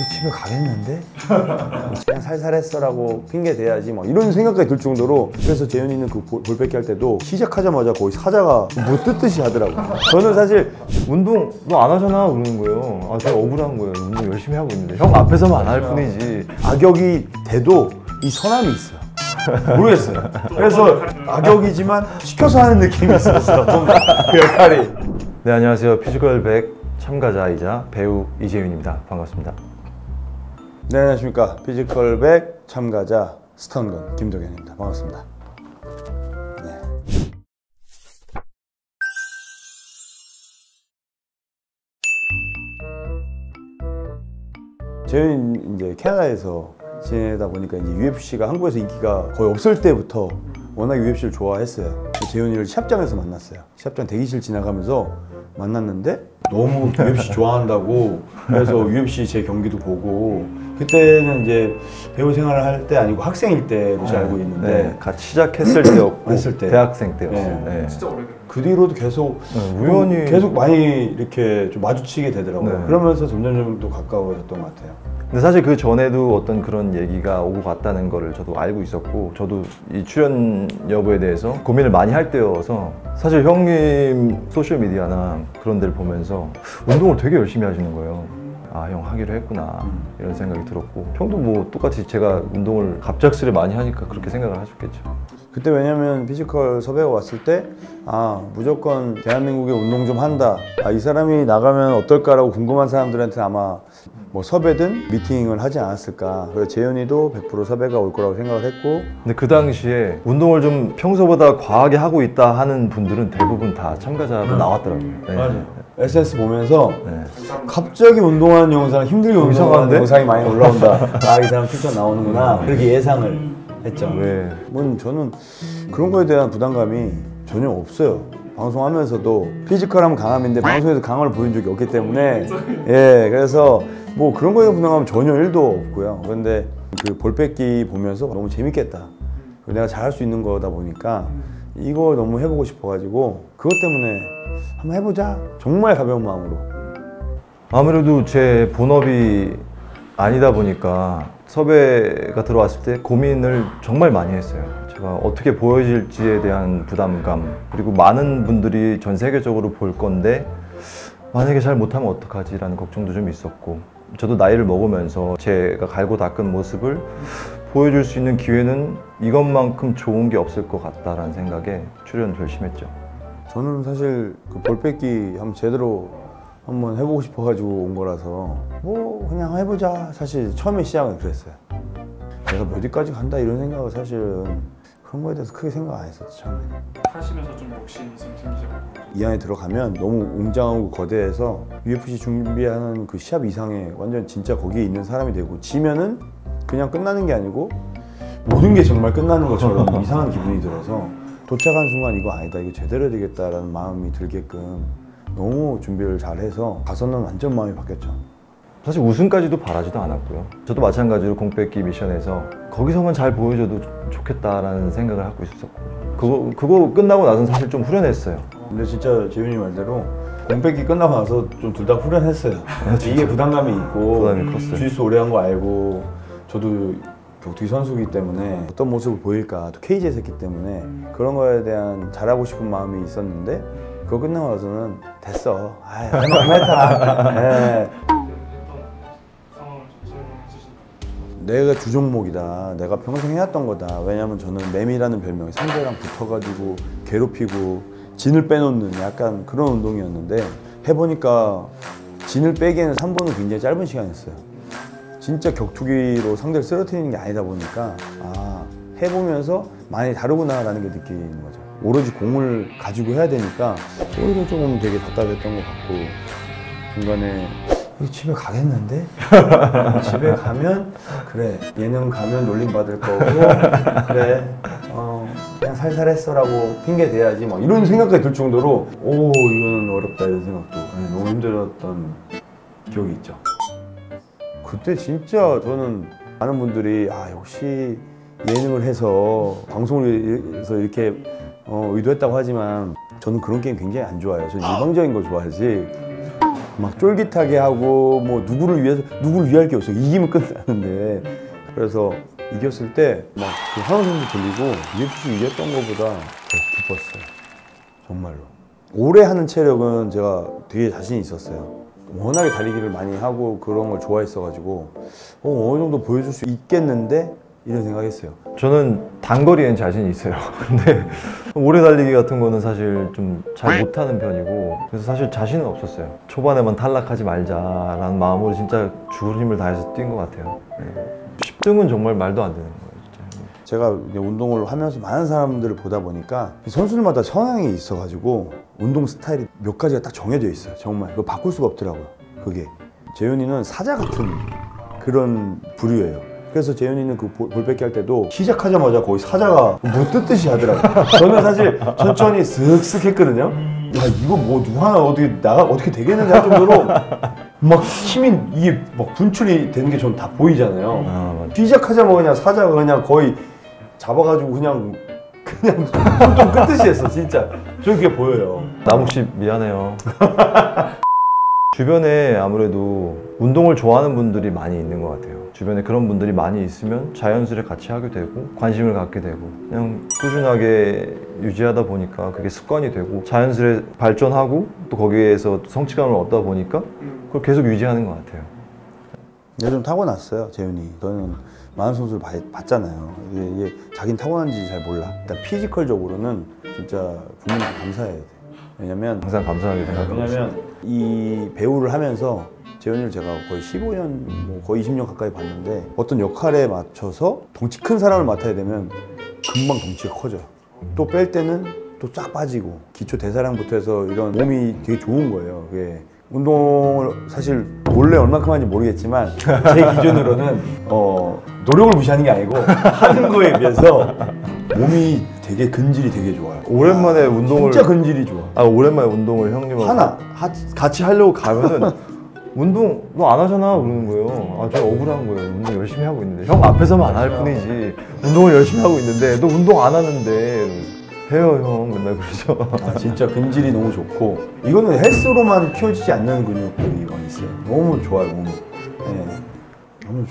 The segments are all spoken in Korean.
집에 가겠는데? 그냥 살살했어라고 핑계 대야지 뭐 이런 생각까지 들 정도로. 그래서 재현이는 그 볼뺏기 할 때도 시작하자마자 거의 사자가 뭐 뜯듯이 하더라고. 저는 사실 운동 너 안 하잖아 그러는 거예요. 아 제가 억울한 거예요. 운동 열심히 하고 있는데 형 앞에서만 안 할 뿐이지. 악역이 돼도 이 선함이 있어. 모르겠어요. 그래서 악역이지만 시켜서 하는 느낌이 있었어. 뭔가 그 역할이. 네, 안녕하세요. 피지컬 100 참가자이자 배우 이재윤입니다. 반갑습니다. 네, 안녕하십니까. 피지컬 100 참가자 스턴건 김도현입니다. 반갑습니다. 네. 재윤이 이제 캐나다에서 지내다 보니까 이제 UFC가 한국에서 인기가 거의 없을 때부터 워낙 UFC를 좋아했어요. 재윤이를 시합장에서 만났어요. 시합장 대기실 지나가면서 만났는데 너무 UFC 좋아한다고 그래서 UFC 제 경기도 보고. 그때는 이제 배우 생활을 할 때 아니고 학생일 때로 잘 알고 있는데 네, 같이 시작했을 때였고 했을 때. 대학생 때였어요. 네. 네. 진짜 오래됐네. 그 뒤로도 계속 우연히 계속 많이 이렇게 좀 마주치게 되더라고요. 네. 그러면서 점점 또 가까워졌던 것 같아요. 근데 사실 그 전에도 어떤 그런 얘기가 오고 갔다는 거를 저도 알고 있었고, 저도 이 출연 여부에 대해서 고민을 많이 할 때여서 사실 형님 소셜미디어나 그런 데를 보면서 운동을 되게 열심히 하시는 거예요. 아, 형 하기로 했구나 이런 생각이 들었고, 형도 뭐 똑같이 제가 운동을 갑작스레 많이 하니까 그렇게 생각을 하셨겠죠. 그때 왜냐면 피지컬 섭외가 왔을 때 아, 무조건 대한민국에 운동 좀 한다, 아, 이 사람이 나가면 어떨까라고 궁금한 사람들한테 아마 뭐 섭외든 미팅을 하지 않았을까. 그래서 재현이도 100% 섭외가 올 거라고 생각을 했고. 근데 그 당시에 운동을 좀 평소보다 과하게 하고 있다 하는 분들은 대부분 다 참가자로 나왔더라고요. 네. 맞아요. SNS 보면서 네. 갑자기 운동하는 영상, 힘들게 운동하는 이상한데? 영상이 많이 올라온다. 아, 이 사람 출전 나오는구나. 그렇게 예상을 했죠. 네. 저는 그런 거에 대한 부담감이 전혀 없어요. 방송하면서도 피지컬하면 강함인데 방송에서 강함을 보인 적이 없기 때문에, 예, 그래서 뭐 그런 거에 부담감은 전혀 1도 없고요. 그런데 그 볼뺏기 보면서 너무 재밌겠다, 내가 잘할 수 있는 거다 보니까 이거 너무 해보고 싶어가지고 그것 때문에 한번 해보자, 정말 가벼운 마음으로. 아무래도 제 본업이 아니다 보니까 섭외가 들어왔을 때 고민을 정말 많이 했어요. 제가 어떻게 보여질지에 대한 부담감, 그리고 많은 분들이 전 세계적으로 볼 건데 만약에 잘 못하면 어떡하지 라는 걱정도 좀 있었고, 저도 나이를 먹으면서 제가 갈고 닦은 모습을 보여줄 수 있는 기회는 이것만큼 좋은 게 없을 것 같다라는 생각에 출연을 결심했죠. 저는 사실 그 볼뺏기 한번 제대로 한번 해보고 싶어가지고 온 거라서 뭐 그냥 해보자. 사실 처음에 시작은 그랬어요. 내가 몇 위까지 간다 이런 생각을 사실은 그런 거에 대해서 크게 생각 안 했었죠, 처음에. 하시면서 좀 욕심이 좀 생기셨고. 이 안에 들어가면 너무 웅장하고 거대해서 UFC 준비하는 그 시합 이상의 완전 진짜 거기에 있는 사람이 되고, 지면은 그냥 끝나는 게 아니고 모든 게 정말 끝나는 것처럼 이상한 기분이 들어서 도착한 순간 이거 아니다, 이거 제대로 해야 되겠다라는 마음이 들게끔 너무 준비를 잘해서 가서는 완전 마음이 바뀌었죠. 사실 우승까지도 바라지도 않았고요. 저도 마찬가지로 공뺏기 미션에서 거기서만 잘 보여줘도 좋겠다라는 생각을 하고 있었고, 그거 끝나고 나서는 사실 좀 후련했어요. 근데 진짜 재윤이 말대로 공뺏기 끝나고 나서 좀 둘 다 후련했어요. 이게 부담감이 있고, 부담이 컸어요. 주짓수 오래 한 거 알고, 저도 격투기 선수이기 때문에 어떤 모습을 보일까, 또 케이지에서 했기 때문에 그런 거에 대한 잘하고 싶은 마음이 있었는데, 그거 끝나고 나서는 됐어, 아이 그만했다. 네. 내가 주종목이다, 내가 평생 해왔던 거다. 왜냐면 저는 매미라는 별명이 상대랑 붙어가지고 괴롭히고 진을 빼놓는 약간 그런 운동이었는데, 해보니까 진을 빼기에는 3분은 굉장히 짧은 시간이었어요. 진짜 격투기로 상대를 쓰러뜨리는 게 아니다 보니까, 아, 해보면서 많이 다르구나라는 게 느끼는 거죠. 오로지 공을 가지고 해야 되니까 오히려 조금 되게 답답했던 것 같고, 중간에 집에 가겠는데? 집에 가면 그래, 예능 가면 놀림 받을 거고, 그래, 그냥 살살했어라고 핑계 대야지 막 이런 생각까지 들 정도로, 오, 이거는 어렵다 이런 생각도, 너무 힘들었던 기억이 있죠. 그때 진짜 저는 많은 분들이 아, 역시 예능을 해서 방송을 해서 이렇게 의도했다고 하지만 저는 그런 게임 굉장히 안 좋아해요. 저는 일방적인 걸 좋아하지. 막 쫄깃하게 하고 뭐 누구를 위할 게 없어. 이기면 끝나는데. 그래서 이겼을 때 막 그 환호성도 들리고 UFC 이겼던 것보다 더 기뻤어요. 정말로. 오래 하는 체력은 제가 되게 자신이 있었어요. 워낙에 달리기를 많이 하고 그런 걸 좋아했어가지고 어느 정도 보여줄 수 있겠는데 이런 생각했어요. 저는 단거리엔 자신이 있어요. 근데 오래 달리기 같은 거는 사실 좀 잘 못하는 편이고 그래서 사실 자신은 없었어요. 초반에만 탈락하지 말자라는 마음으로 진짜 죽을 힘을 다해서 뛴 것 같아요. 10등은 정말 말도 안 되는 거예요. 진짜. 제가 운동을 하면서 많은 사람들을 보다 보니까 선수들마다 성향이 있어가지고 운동 스타일이 몇 가지가 딱 정해져 있어요. 정말 그거 바꿀 수가 없더라고요. 그게 재윤이는 사자 같은 그런 부류예요. 그래서 재윤이는 그 볼 뺏기 할 때도 시작하자마자 거의 사자가 뭐 뜯듯이 하더라고요. 저는 사실 천천히 쓱쓱 했거든요. 야 이거 뭐 누구 하나 어떻게 되겠는지 할 정도로 막 힘이 이게 막 분출이 되는 게 전 다 보이잖아요. 맞아. 시작하자마자 그냥 사자가 그냥 거의 잡아가지고 그냥 손좀 끄듯이 했어 진짜. 저 그게 보여요. 나묵씨 미안해요. 주변에 아무래도 운동을 좋아하는 분들이 많이 있는 것 같아요. 주변에 그런 분들이 많이 있으면 자연스레 같이 하게 되고 관심을 갖게 되고 그냥 꾸준하게 유지하다 보니까 그게 습관이 되고 자연스레 발전하고 또 거기에서 성취감을 얻다 보니까 그걸 계속 유지하는 것 같아요. 내가 좀 타고났어요, 재윤이. 너는 많은 선수를 봤잖아요. 이게 자기는 타고난지 잘 몰라. 일단 피지컬적으로는 진짜 부모님께 감사해야 돼. 왜냐면 항상 감사하게 생각하고 있어요. 왜냐면 이 배우를 하면서 재윤이를 제가 거의 15년, 뭐 거의 20년 가까이 봤는데 어떤 역할에 맞춰서 덩치 큰 사람을 맡아야 되면 금방 덩치가 커져요. 또 뺄 때는 또 쫙 빠지고 기초 대사량부터 해서 이런 몸이 되게 좋은 거예요. 그게 운동을 사실 원래 얼마큼 하는지 모르겠지만 제 기준으로는 노력을 무시하는 게 아니고 하는 거에 비해서 몸이 되게 근질이 되게 좋아요. 오랜만에 운동을 진짜 근질이 좋아. 오랜만에 운동을 형님하고 하나. 같이 하려고 가면은 운동 너 안 하잖아 그러는 거예요. 저 억울한 거예요. 운동 열심히 하고 있는데 형 앞에서만 안 할 뿐이지 운동을 열심히 하고 있는데 너 운동 안 하는데 해요 형 맨날 그러죠. 진짜 근질이 너무 좋고 이거는 헬스로만 키워지지 않는 근육들이 있어요. 너무 좋아요 몸이. 네.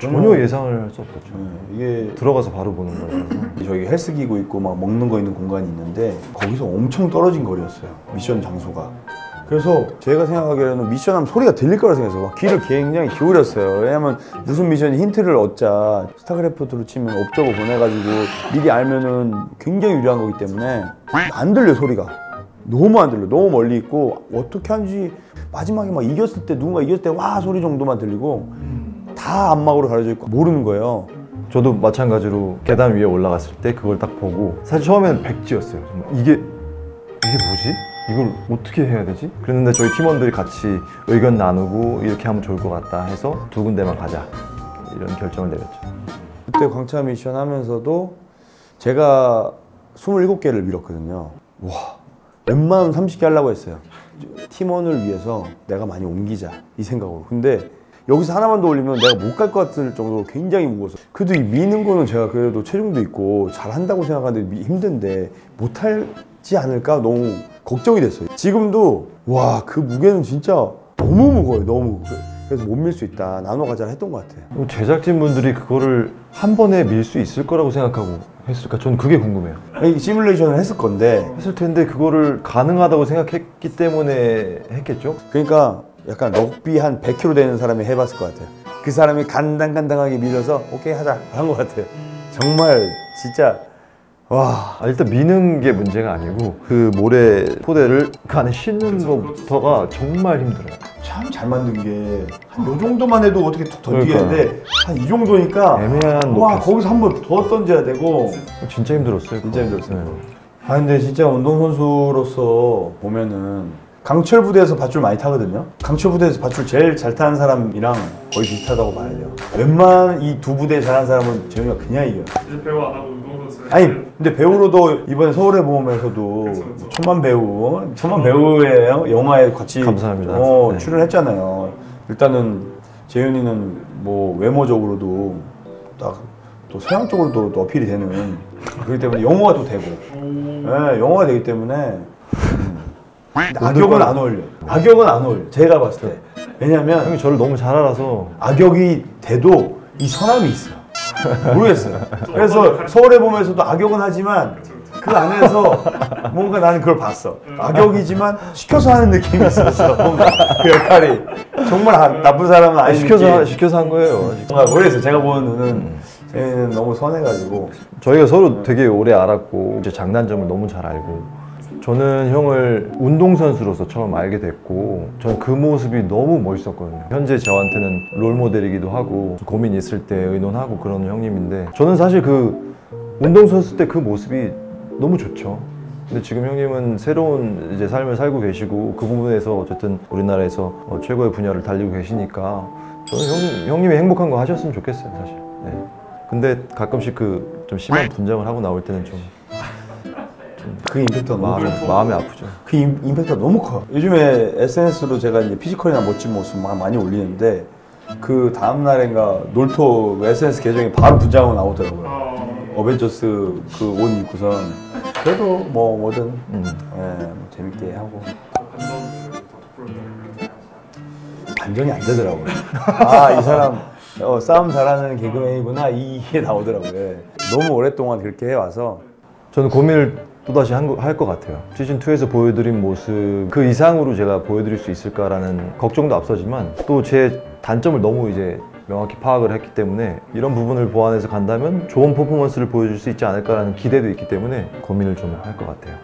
전혀 예상을 할 수 없었죠. 이게 들어가서 바로 보는 거라서. 저기 헬스 기구 있고 막 먹는 거 있는 공간이 있는데 거기서 엄청 떨어진 거리였어요. 미션 장소가. 그래서 제가 생각하기에는 미션하면 소리가 들릴 거라 생각해서 막 귀를 굉장히 기울였어요. 왜냐면 무슨 미션 힌트를 얻자. 스타크래프트로 치면 업적을 보내가지고 미리 알면은 굉장히 유리한 거기 때문에 안 들려 소리가. 너무 안 들려. 너무 멀리 있고 어떻게 하는지 마지막에 막 이겼을 때 누군가 이겼을 때 와 소리 정도만 들리고 다 안막으로 가려져 있고 모르는 거예요. 저도 마찬가지로 계단 위에 올라갔을 때 그걸 딱 보고 사실 처음에는 백지였어요. 정말 이게 뭐지? 이걸 어떻게 해야 되지? 그랬는데 저희 팀원들이 같이 의견 나누고 이렇게 하면 좋을 것 같다 해서 두 군데만 가자 이런 결정을 내렸죠. 그때 광차 미션 하면서도 제가 27개를 밀었거든요. 와, 웬만하면 30개 하려고 했어요. 팀원을 위해서 내가 많이 옮기자 이 생각으로. 근데 여기서 하나만 더 올리면 내가 못 갈 것 같을 정도로 굉장히 무거워서 그래도 이 미는 거는 제가 그래도 체중도 있고 잘한다고 생각하는데 힘든데 못하지 않을까 너무 걱정이 됐어요. 지금도 와 그 무게는 진짜 너무 무거워요. 너무. 그래서 못 밀 수 있다. 나눠 가자 했던 것 같아요. 제작진분들이 그거를 한 번에 밀 수 있을 거라고 생각하고 했을까? 저는 그게 궁금해요. 시뮬레이션을 했을 건데 했을 텐데 그거를 가능하다고 생각했기 때문에 했겠죠? 그러니까 약간 럭비 한 100kg 되는 사람이 해봤을 것 같아요. 그 사람이 간당간당하게 밀어서 오케이 하자 한 것 같아요. 정말 진짜 와. 일단 미는 게 문제가 아니고 그 모래 포대를 그 안에 싣는 것부터가 정말 힘들어요. 참 잘 만든 게 한 요 정도만 해도 어떻게 툭 던지겠는데 그러니까요. 한 이 정도니까 애매한 와 높이 거기서 한 번 더 던져야 되고 진짜 힘들었어요. 진짜 그거. 힘들었어요. 네. 근데 진짜 운동선수로서 보면은 강철 부대에서 밧줄 많이 타거든요. 강철 부대에서 밧줄 제일 잘 타는 사람이랑 거의 비슷하다고 봐야 돼요. 웬만한 이 두 부대 잘하는 사람은 재윤이가 그냥 이겨요. 이제 배우 안 하고 운동선수. 아니 근데 배우로도 이번에 서울의 봄에서도 그쵸. 천만 배우예요. 영화에 같이 감사합니다. 네. 출연했잖아요. 일단은 재윤이는 뭐 외모적으로도 딱 또 서양적으로도 또 어필이 되는 그렇기 때문에 영어가 또 되고 네, 영어가 되기 때문에 악역은 안 어울려. 악역은 안 어울려. 제가 봤을 때 왜냐면 형이 저를 너무 잘 알아서 악역이 돼도 이 선함이 있어. 모르겠어요. 그래서 서울에 보면서도 악역은 하지만 그 안에서 뭔가 나는 그걸 봤어. 악역이지만 시켜서 하는 느낌이 있었어. 뭔가 그 역할이 정말 나쁜 사람은 아닌 시켜서 한 거예요. 정말 모르겠어요. 제가 보는 눈은 쟤는 너무 선해가지고 저희가 서로 되게 오래 알았고 이제 장단점을 너무 잘 알고 저는 형을 운동선수로서 처음 알게 됐고 저는 그 모습이 너무 멋있었거든요. 현재 저한테는 롤모델이기도 하고 고민 있을 때 의논하고 그런 형님인데 저는 사실 그 운동선수 때 그 모습이 너무 좋죠. 근데 지금 형님은 새로운 이제 삶을 살고 계시고 그 부분에서 어쨌든 우리나라에서 최고의 분야를 달리고 계시니까 저는 형님이 행복한 거 하셨으면 좋겠어요, 사실. 네. 근데 가끔씩 그 좀 심한 분장을 하고 나올 때는 좀 그 임팩트가 마음이 아프죠. 그 임팩트가 너무 커요. 요즘에 SNS로 제가 이제 피지컬이나 멋진 모습 많이 올리는데 그 다음 날인가 놀토 SNS 계정에 바로 분장하고 나오더라고요. 어벤져스 그 옷 입고선 그래도 뭐든 재밌게 하고 반전이 안 되더라고요. 아, 이 사람 싸움 잘하는 개그맨이구나 이게 나오더라고요. 너무 오랫동안 그렇게 해와서 저는 고민을 또다시 할 것 같아요. 시즌2에서 보여드린 모습 그 이상으로 제가 보여드릴 수 있을까라는 걱정도 앞서지만 또 제 단점을 너무 이제 명확히 파악을 했기 때문에 이런 부분을 보완해서 간다면 좋은 퍼포먼스를 보여줄 수 있지 않을까라는 기대도 있기 때문에 고민을 좀 할 것 같아요.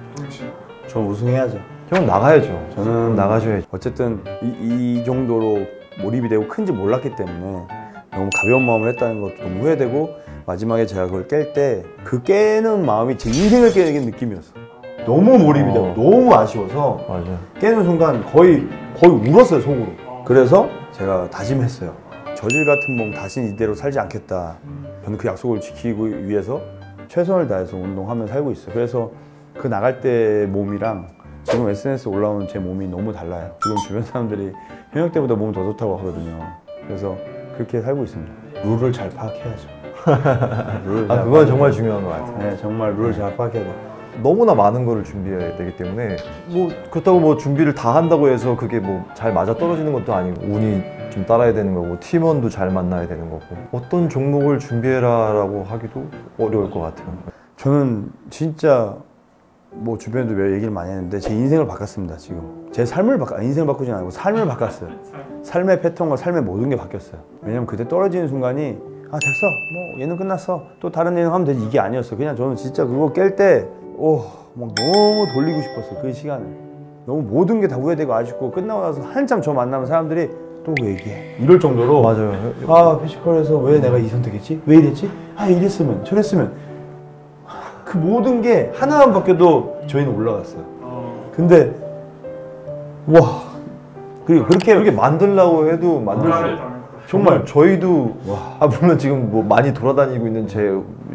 전 우승해야죠. 형은 나가야죠. 저는 나가셔야죠. 어쨌든 이 정도로 몰입이 되고 큰지 몰랐기 때문에 너무 가벼운 마음을 했다는 것도 너무 후회되고 마지막에 제가 그걸 깰 때 그 깨는 마음이 제 인생을 깨는 느낌이었어. 너무 몰입이 되고 너무 아쉬워서 맞아요. 깨는 순간 거의 울었어요, 속으로. 그래서 제가 다짐했어요. 저질 같은 몸 다신 이대로 살지 않겠다. 저는 그 약속을 지키기 위해서 최선을 다해서 운동하며 살고 있어요. 그래서 그 나갈 때 몸이랑 지금 SNS에 올라오는 제 몸이 너무 달라요. 지금 주변 사람들이 현역 때보다 몸이 더 좋다고 하거든요. 그래서 그렇게 살고 있습니다. 룰을 잘 파악해야죠. 그건 정말 중요한 것 같아요. 네, 정말 룰을 잘 파악해야 돼요. 너무나 많은 거를 준비해야 되기 때문에 뭐 그렇다고 뭐 준비를 다 한다고 해서 그게 뭐 잘 맞아 떨어지는 것도 아니고 운이 좀 따라야 되는 거고 팀원도 잘 만나야 되는 거고 어떤 종목을 준비해라라고 하기도 어려울 것 같아요. 저는 진짜 뭐 주변에도 몇 얘기를 많이 했는데 제 인생을 바꿨습니다. 지금 제 삶을 인생을 바꾸진 않고 삶을 바꿨어요. 삶의 패턴과 삶의 모든 게 바뀌었어요. 왜냐면 그때 떨어지는 순간이 아 됐어 뭐 얘는 끝났어 또 다른 예능 하면 되지 이게 아니었어. 그냥 저는 진짜 그거 깰 때 막 너무 돌리고 싶었어요. 그 시간을 너무 모든 게 다 후회되고 아쉽고 끝나고 나서 한참 저 만나면 사람들이 또 얘기해 이럴 정도로 맞아요. 아 피지컬에서 왜 내가 이 선택했지? 왜 이랬지? 아 이랬으면 저랬으면 그 모든 게 하나만 바뀌어도 저희는 올라갔어요. 근데 와 그렇게 만들려고 해도 만들 수 정말 저희도 물론 지금 뭐 많이 돌아다니고 있는 제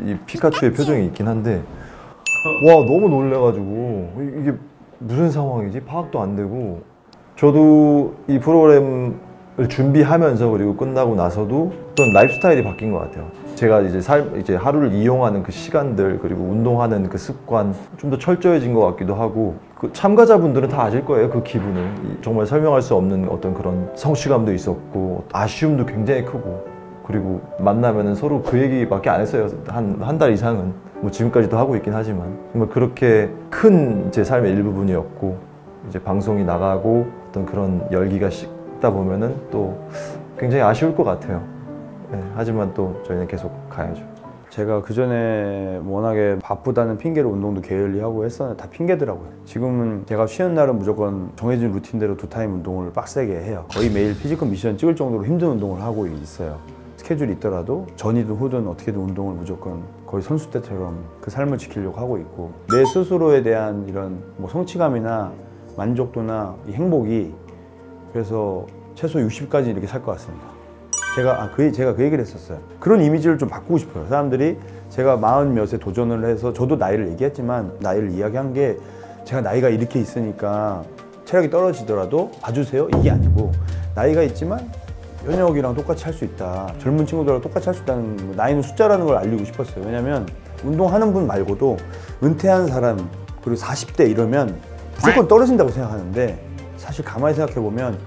이 피카츄의 표정이 있긴 한데 와 너무 놀래가지고 이게 무슨 상황이지? 파악도 안 되고 저도 이 프로그램을 준비하면서 그리고 끝나고 나서도 어떤 라이프 스타일이 바뀐 것 같아요. 제가 이제 하루를 이용하는 그 시간들 그리고 운동하는 그 습관 좀 더 철저해진 것 같기도 하고 그 참가자분들은 다 아실 거예요. 그 기분을 정말 설명할 수 없는 어떤 그런 성취감도 있었고 아쉬움도 굉장히 크고 그리고 만나면은 서로 그 얘기밖에 안 했어요. 한 달 이상은 뭐 지금까지도 하고 있긴 하지만 정말 그렇게 큰 제 삶의 일부분이었고 이제 방송이 나가고 어떤 그런 열기가 식다 보면은 또 굉장히 아쉬울 것 같아요. 네, 하지만 또 저희는 계속 가야죠. 제가 그전에 워낙에 바쁘다는 핑계로 운동도 게을리하고 했었는데 다 핑계더라고요. 지금은 제가 쉬는 날은 무조건 정해진 루틴대로 2타임 운동을 빡세게 해요. 거의 매일 피지컬 미션 찍을 정도로 힘든 운동을 하고 있어요. 스케줄이 있더라도 전이든 후든 어떻게든 운동을 무조건 거의 선수 때처럼 그 삶을 지키려고 하고 있고 내 스스로에 대한 이런 뭐 성취감이나 만족도나 이 행복이 그래서 최소 60까지 이렇게 살 것 같습니다. 제가 그 얘기를 했었어요. 그런 이미지를 좀 바꾸고 싶어요. 사람들이 제가 40몇에 도전을 해서 저도 나이를 얘기했지만 나이를 이야기한 게 제가 나이가 이렇게 있으니까 체력이 떨어지더라도 봐주세요 이게 아니고 나이가 있지만 현역이랑 똑같이 할 수 있다. 젊은 친구들하고 똑같이 할 수 있다는 나이는 숫자라는 걸 알리고 싶었어요. 왜냐면 운동하는 분 말고도 은퇴한 사람 그리고 40대 이러면 무조건 떨어진다고 생각하는데 사실 가만히 생각해보면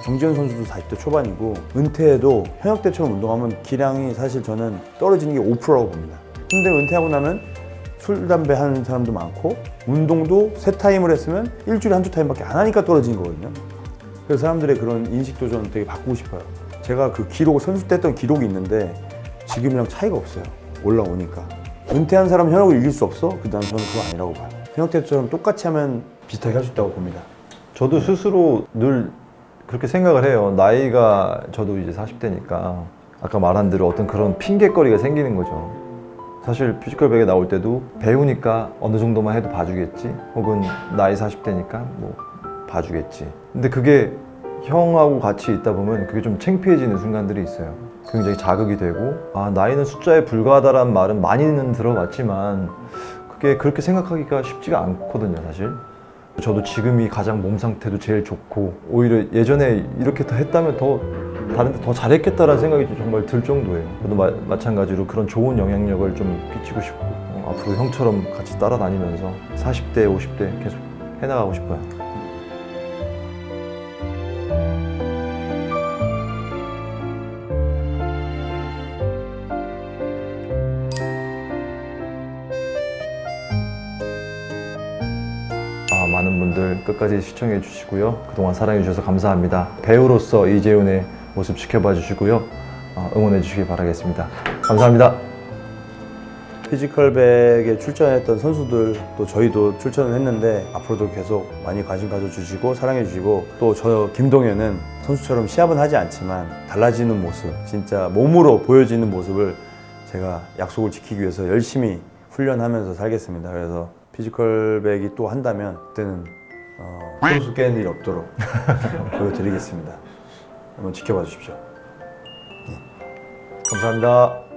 정지현 선수도 40대 초반이고 은퇴해도 현역 때처럼 운동하면 기량이 사실 저는 떨어지는 게 5%라고 봅니다. 근데 은퇴하고 나면 술, 담배 하는 사람도 많고 운동도 3타임을 했으면 일주일에 1~2타임밖에 안 하니까 떨어지는 거거든요. 그래서 사람들의 그런 인식도 저는 되게 바꾸고 싶어요. 제가 그 기록, 선수 때 했던 기록이 있는데 지금이랑 차이가 없어요. 올라오니까. 은퇴한 사람 현역을 이길 수 없어? 저는 그거 아니라고 봐요. 현역 때처럼 똑같이 하면 비슷하게 할 수 있다고 봅니다. 저도 스스로 늘 그렇게 생각을 해요. 나이가 저도 이제 40대니까 아까 말한 대로 어떤 그런 핑계거리가 생기는 거죠. 사실 피지컬백에 나올 때도 배우니까 어느 정도만 해도 봐주겠지, 혹은 나이 40대니까 뭐 봐주겠지. 근데 그게 형하고 같이 있다 보면 그게 좀 창피해지는 순간들이 있어요. 굉장히 자극이 되고, 아, 나이는 숫자에 불과하다라는 말은 많이는 들어봤지만 그게 그렇게 생각하기가 쉽지가 않거든요, 사실. 저도 지금이 가장 몸 상태도 제일 좋고, 오히려 예전에 이렇게 더 했다면 더 다른 데 더 잘했겠다라는 생각이 정말 들 정도예요. 저도 마찬가지로 그런 좋은 영향력을 좀 끼치고 싶고, 앞으로 형처럼 같이 따라다니면서 40대, 50대 계속 해나가고 싶어요. 많은 분들 끝까지 시청해 주시고요. 그동안 사랑해 주셔서 감사합니다. 배우로서 이재훈의 모습 지켜봐 주시고요. 응원해 주시기 바라겠습니다. 감사합니다. 피지컬백에 출전했던 선수들, 또 저희도 출전을 했는데 앞으로도 계속 많이 관심 가져주시고 사랑해 주시고, 또 저 김동현은 선수처럼 시합은 하지 않지만 달라지는 모습, 진짜 몸으로 보여지는 모습을 제가 약속을 지키기 위해서 열심히 훈련하면서 살겠습니다. 그래서 피지컬백이 또 한다면 그때는 선수 깨는 일이 없도록 보여드리겠습니다. 한번 지켜봐 주십시오. 감사합니다.